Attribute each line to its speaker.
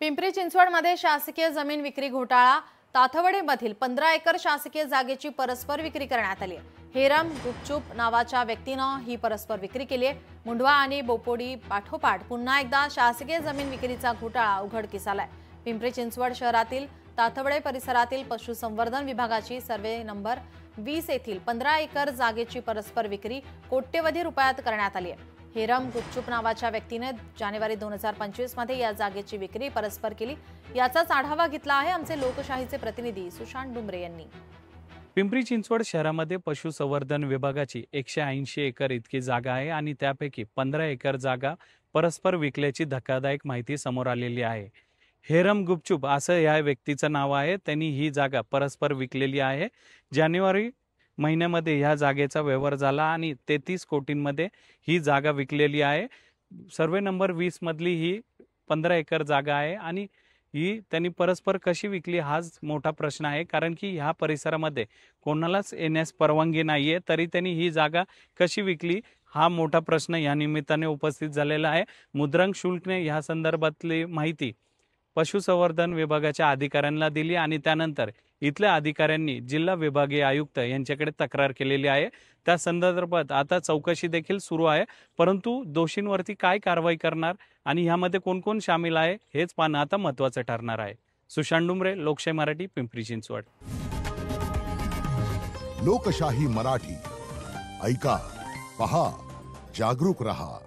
Speaker 1: पिंपरी चिंचवडमध्ये शासकीय जमीन विक्री घोटाळा। ताथवडेमधील 15 एकर शासकीय जागेची परस्पर विक्री करण्यात आली आहे। हेरम गुपचूप नावाच्या व्यक्तीनं ही परस्पर विक्री केली आहे। मुंढवा आणि बोपोडी पाठोपाठ पुन्हा एकदा शासकीय जमीन विक्रीचा घोटाळा उघडकीस आलाय। पिंपरी चिंचवड शहरातील ताथवडे परिसरातील पशुसंवर्धन विभागाची सर्वे नंबर 20 येथील 15 एकर जागेची परस्पर विक्री कोट्यवधी रुपयात करण्यात आली आहे। हेरम गुपचूप नावाच्या व्यक्तीने जानेवारी 2025 मध्ये या जागेची विक्री परस्पर केली। याचाच आढावा घेतला आहे आमचे लोकशाहीचे प्रतिनिधी सुशांत डुमरे यांनी।
Speaker 2: पिंपरी चिंचवड शहरामध्ये पशुसंवर्धन विभागाची 180 एकर इतकी जागा आहे आणि त्यापैकी 15 एकर जागा परस्पर विकल्याची धक्कादायक माहिती समोर आलेली आहे। हेरम गुपचूप असं या व्यक्तीचं नाव आहे। त्यांनी ही जागा परस्पर विकलेली आहे। जानेवारी महिन्यामध्ये ह्या जागेचा व्यवहार झाला आणि 33 कोटींमध्ये ही जागा विकलेली आहे। सर्वे नंबर 20 मधली ही 15 एकर जागा आहे आणि ही त्यांनी परस्पर कशी विकली हाच मोठा प्रश्न आहे, कारण की ह्या परिसरामध्ये कोणालाच येण्यास परवानगी नाहीये, तरी त्यांनी ही जागा कशी विकली हा मोठा प्रश्न या निमित्ताने उपस्थित झालेला आहे। मुद्रांक शुल्कने ह्या संदर्भातली माहिती पशुसंवर्धन विभागाच्या अधिकाऱ्यांना दिली आणि त्यानंतर इथल्या अधिकाऱ्यांनी जिल्हा विभागीय आयुक्त यांच्याकडे तक्रार केलेली आहे। त्या संदर्भात आता चौकशी देखील सुरू आहे, परंतु दोषींवरती काय कारवाई करणार आणि ह्यामध्ये कोण कोण शामिल आहे हेच पाहणं आता महत्त्वाचं ठरणार आहे। सुशांत डुमरे, लोकशाही मराठी, पिंपरी चिंचवड।
Speaker 3: लोकशाही मराठी ऐका, पहा, जागरूक रहा।